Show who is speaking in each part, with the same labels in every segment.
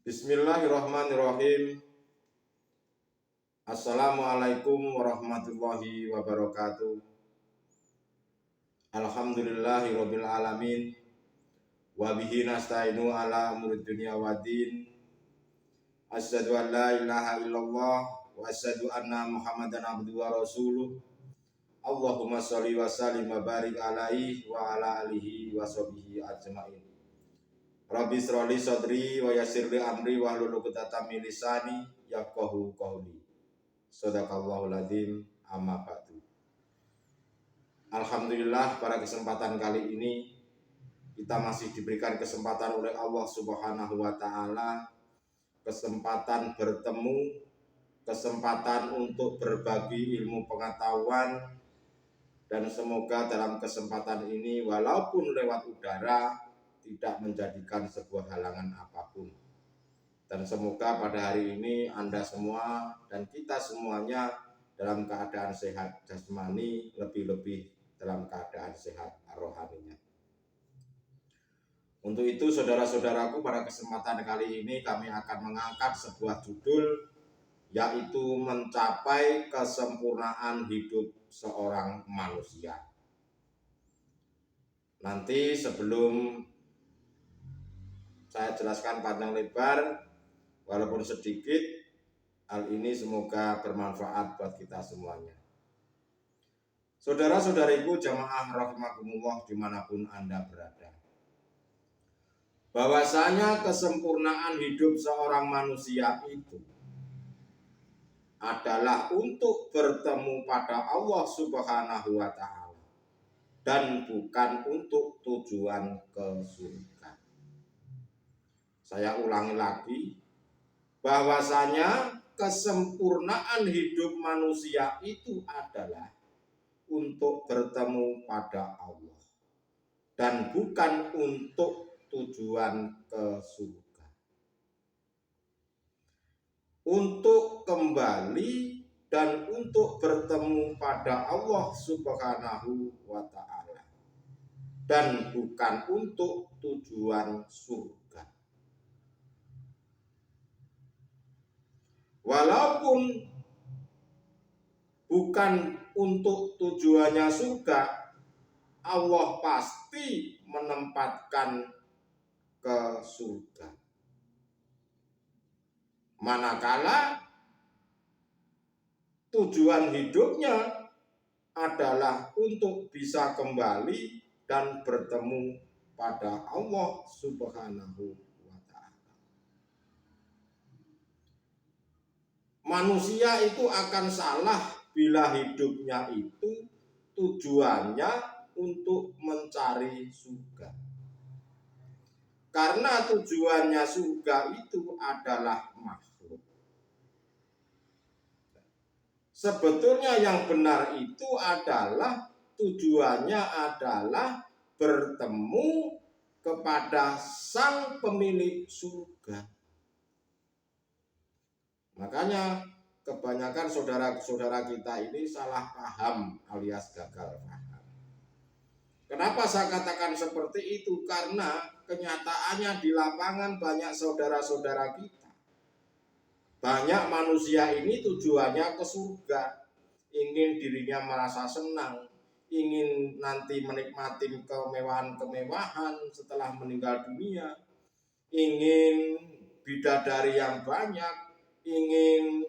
Speaker 1: Bismillahirrahmanirrahim. Assalamualaikum warahmatullahi wabarakatuh. Alhamdulillahirabbil alamin. Wa bihi nasta'inu ala umuri dunya waddin. Asyhadu an la ilaha illallah wa asyhadu anna Muhammadan abduhu wa rasuluh. Allahumma sholli wa sallim wa barik alaihi wa ala alihi wa sahbihi ajmain. Rabbi shrahli sadri wa yassir li amri wahlul 'uqdatam min lisani yafqahu qawli. Shadaqallahul adzim, amma ba'du. Alhamdulillah, pada kesempatan kali ini kita masih diberikan kesempatan oleh Allah Subhanahu wa taala, kesempatan bertemu, kesempatan untuk berbagi ilmu pengetahuan, dan semoga dalam kesempatan ini walaupun lewat udara tidak menjadikan sebuah halangan apapun. Dan semoga pada hari ini Anda semua dan kita semuanya dalam keadaan sehat jasmani, lebih-lebih dalam keadaan sehat rohaninya. Untuk itu saudara-saudaraku, pada kesempatan kali ini kami akan mengangkat sebuah judul, yaitu mencapai kesempurnaan hidup seorang manusia. Nanti sebelum saya jelaskan panjang lebar, walaupun sedikit, hal ini semoga bermanfaat buat kita semuanya. Saudara-saudariku jamaah rahimakumullah dimanapun Anda berada, bahwasanya kesempurnaan hidup seorang manusia itu adalah untuk bertemu pada Allah Subhanahu wa taala dan bukan untuk tujuan ke surga. Saya ulangi lagi, bahwasanya kesempurnaan hidup manusia itu adalah untuk bertemu pada Allah dan bukan untuk tujuan ke surga. Untuk kembali dan untuk bertemu pada Allah Subhanahu wa taala dan bukan untuk tujuan surga. Walaupun bukan untuk tujuannya surga, Allah pasti menempatkan ke surga. Manakala tujuan hidupnya adalah untuk bisa kembali dan bertemu pada Allah Subhanahu wa ta'ala. Manusia itu akan salah bila hidupnya itu tujuannya untuk mencari surga. Karena tujuannya surga itu adalah makhluk. Sebetulnya yang benar itu adalah tujuannya adalah bertemu kepada sang pemilik surga. Makanya kebanyakan saudara-saudara kita ini salah paham alias gagal paham. Kenapa saya katakan seperti itu? Karena kenyataannya di lapangan banyak saudara-saudara kita, banyak manusia ini tujuannya ke surga, ingin dirinya merasa senang, ingin nanti menikmati kemewahan-kemewahan setelah meninggal dunia, ingin bidadari yang banyak, ingin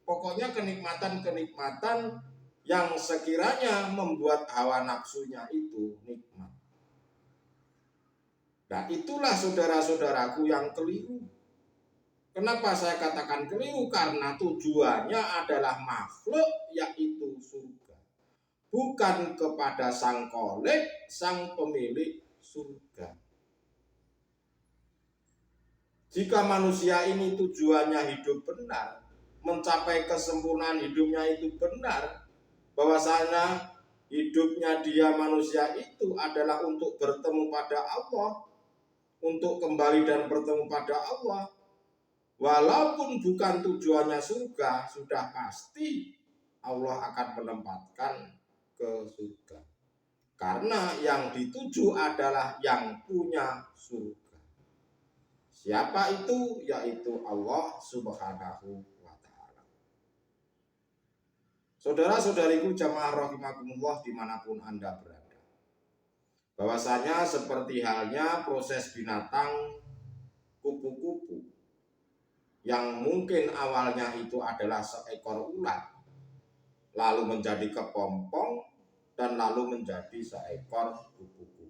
Speaker 1: pokoknya kenikmatan-kenikmatan yang sekiranya membuat hawa nafsunya itu nikmat. Nah, itulah saudara-saudaraku yang keliru. Kenapa saya katakan keliru? Karena tujuannya adalah makhluk, yaitu surga, bukan kepada sang kholik, sang pemilik surga. Jika manusia ini tujuannya hidup benar, mencapai kesempurnaan hidupnya itu benar, bahwasanya hidupnya dia manusia itu adalah untuk bertemu pada Allah, untuk kembali dan bertemu pada Allah, walaupun bukan tujuannya surga, sudah pasti Allah akan menempatkan ke surga. Karena yang dituju adalah yang punya surga. Siapa itu? Yaitu Allah Subhanahu wa ta'ala. Saudara-saudariku jamaah rahimakumullah dimanapun Anda berada, bahwasanya seperti halnya proses binatang kupu-kupu yang mungkin awalnya itu adalah seekor ulat, lalu menjadi kepompong, dan lalu menjadi seekor kupu-kupu.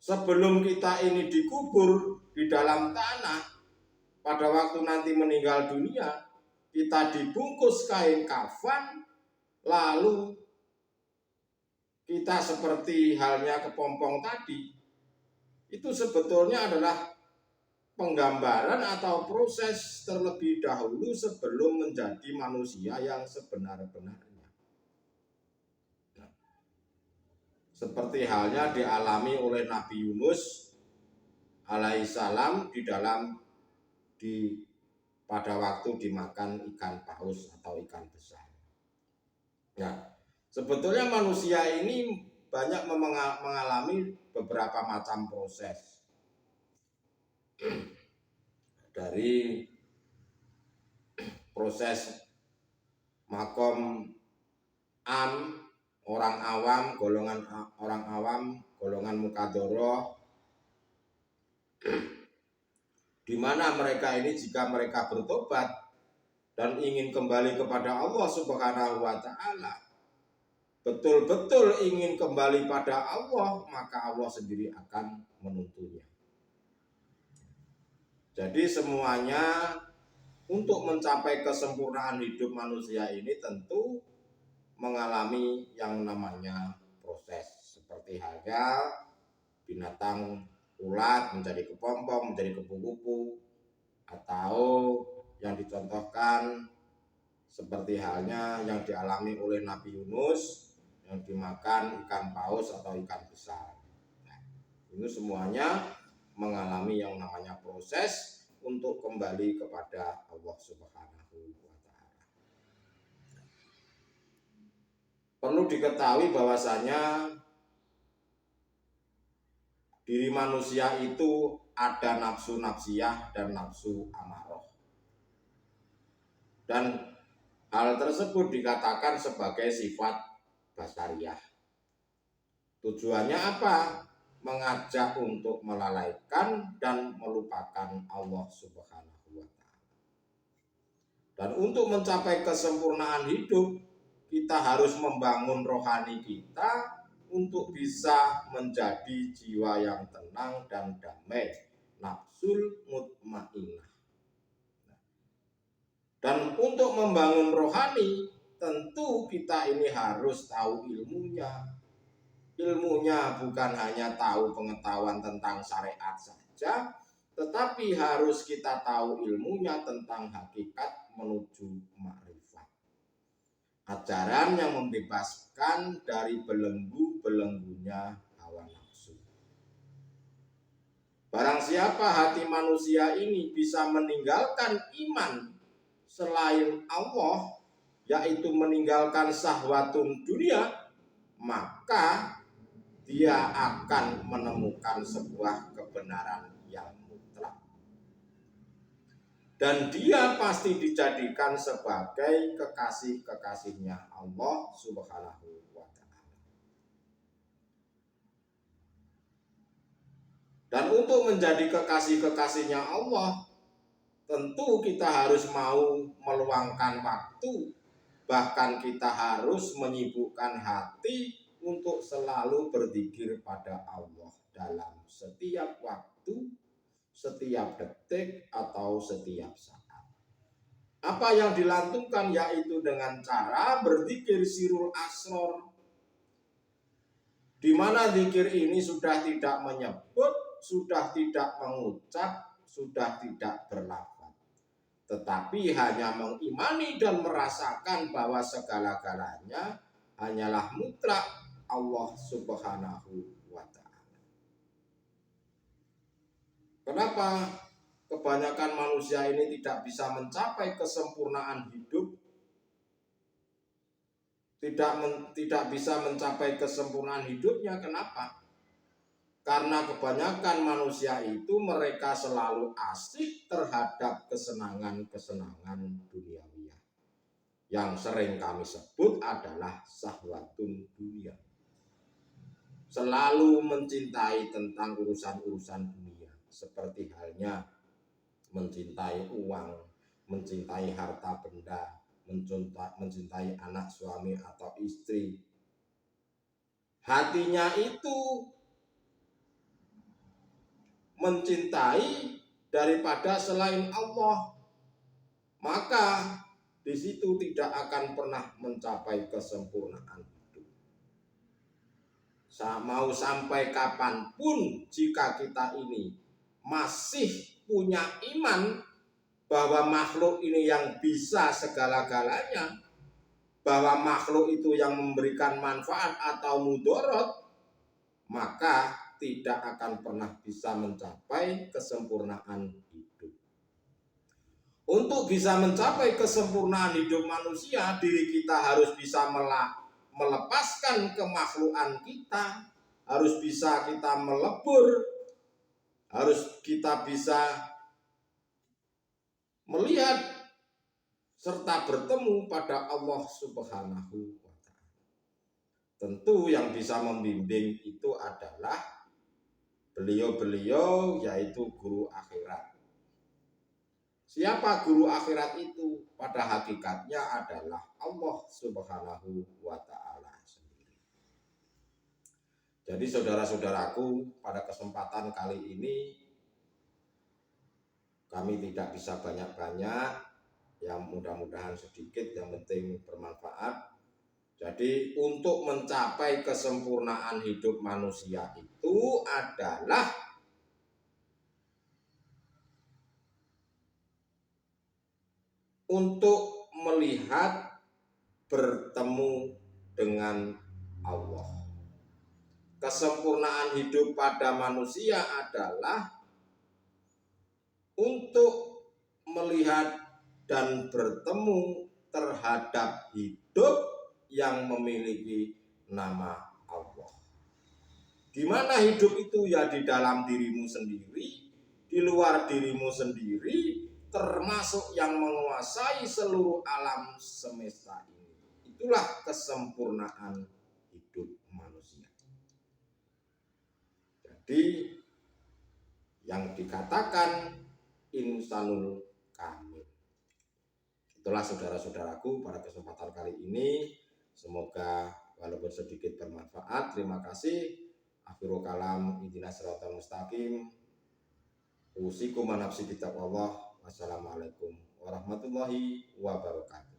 Speaker 1: Sebelum kita ini dikubur di dalam tanah, pada waktu nanti meninggal dunia, kita dibungkus kain kafan, lalu kita seperti halnya kepompong tadi. Itu sebetulnya adalah penggambaran atau proses terlebih dahulu sebelum menjadi manusia yang sebenar-benarnya. Nah, seperti halnya dialami oleh Nabi Yunus alaihissalam pada waktu dimakan ikan paus atau ikan besar. Nah, sebetulnya manusia ini banyak mengalami beberapa macam proses. Dari proses makom orang awam, golongan mukadoroh, di mana mereka ini jika mereka bertobat dan ingin kembali kepada Allah Subhanahu wa ta'ala, betul-betul ingin kembali pada Allah, maka Allah sendiri akan menuntunnya. Jadi semuanya untuk mencapai kesempurnaan hidup manusia ini tentu mengalami yang namanya proses. Seperti halnya binatang ulat menjadi kepompong, menjadi kupu-kupu, atau yang dicontohkan seperti halnya yang dialami oleh Nabi Yunus yang dimakan ikan paus atau ikan besar. Nah, ini semuanya mengalami yang namanya proses untuk kembali kepada Allah Subhanahu wa ta'ala. Perlu diketahui bahwasanya diri manusia itu ada nafsu nafsiyah dan nafsu amarah. Dan hal tersebut dikatakan sebagai sifat basariyah. Tujuannya apa? Mengajak untuk melalaikan dan melupakan Allah Subhanahu wa ta'ala. Dan untuk mencapai kesempurnaan hidup, kita harus membangun rohani kita untuk bisa menjadi jiwa yang tenang dan damai, nafsul mutmainnah. Dan untuk membangun rohani, tentu kita ini harus tahu ilmunya. Ilmunya bukan hanya tahu pengetahuan tentang syariat saja, tetapi harus kita tahu ilmunya tentang hakikat menuju makrifat. Ajaran yang membebaskan dari belenggu-belenggunya hawa nafsu. Barang siapa hati manusia ini bisa meninggalkan iman selain Allah, yaitu meninggalkan syahwatun dunia, maka dia akan menemukan sebuah kebenaran yang mutlak. Dan dia pasti dijadikan sebagai kekasih-kekasihnya Allah Subhanahu wa ta'ala. Dan untuk menjadi kekasih-kekasihnya Allah, tentu kita harus mau meluangkan waktu, bahkan kita harus menyibukkan hati untuk selalu berzikir pada Allah dalam setiap waktu, setiap detik, atau setiap saat. Apa yang dilantunkan yaitu dengan cara berzikir sirul asror, di mana zikir ini sudah tidak menyebut, sudah tidak mengucap, sudah tidak berlafaz, tetapi hanya mengimani dan merasakan bahwa segala-galanya hanyalah mutlak Allah Subhanahu wa ta'ala. Kenapa kebanyakan manusia ini tidak bisa mencapai kesempurnaan hidup? Tidak bisa mencapai kesempurnaan hidupnya. Kenapa? Karena kebanyakan manusia itu mereka selalu asik terhadap kesenangan-kesenangan duniawiah. Yang sering kami sebut adalah syahwatun dunia. Selalu mencintai tentang urusan-urusan dunia. Seperti halnya mencintai uang, mencintai harta benda, mencintai anak, suami atau istri. Hatinya itu mencintai daripada selain Allah, maka di situ tidak akan pernah mencapai kesempurnaan hidup. Mau sampai kapanpun jika kita ini masih punya iman bahwa makhluk ini yang bisa segala-galanya, bahwa makhluk itu yang memberikan manfaat atau mudarat, maka tidak akan pernah bisa mencapai kesempurnaan hidup. Untuk bisa mencapai kesempurnaan hidup manusia, diri kita harus bisa melepaskan kemakhlukan kita, harus bisa kita melebur, harus kita bisa melihat serta bertemu pada Allah Subhanahu wa Ta'ala. Tentu yang bisa membimbing itu adalah beliau-beliau, yaitu guru akhirat. Siapa guru akhirat itu? Pada hakikatnya adalah Allah Subhanahu wa Ta'ala sendiri. Jadi saudara-saudaraku, pada kesempatan kali ini kami tidak bisa banyak-banyak, yang mudah-mudahan sedikit, yang penting bermanfaat. Jadi untuk mencapai kesempurnaan hidup manusia itu adalah untuk melihat, bertemu dengan Allah. Kesempurnaan hidup pada manusia adalah untuk melihat dan bertemu terhadap hidup yang memiliki nama Allah. Di mana hidup itu? Ya di dalam dirimu sendiri, di luar dirimu sendiri, termasuk yang menguasai seluruh alam semesta ini. Itulah kesempurnaan hidup manusia. Jadi yang dikatakan insanul kamil. Itulah saudara-saudaraku pada kesempatan kali ini. Semoga walaupun sedikit bermanfaat. Terima kasih. Akhirul kalam, ihdinas siratal mustaqim. Usikum wa nafsi kitab Allah. Wassalamualaikum warahmatullahi wabarakatuh.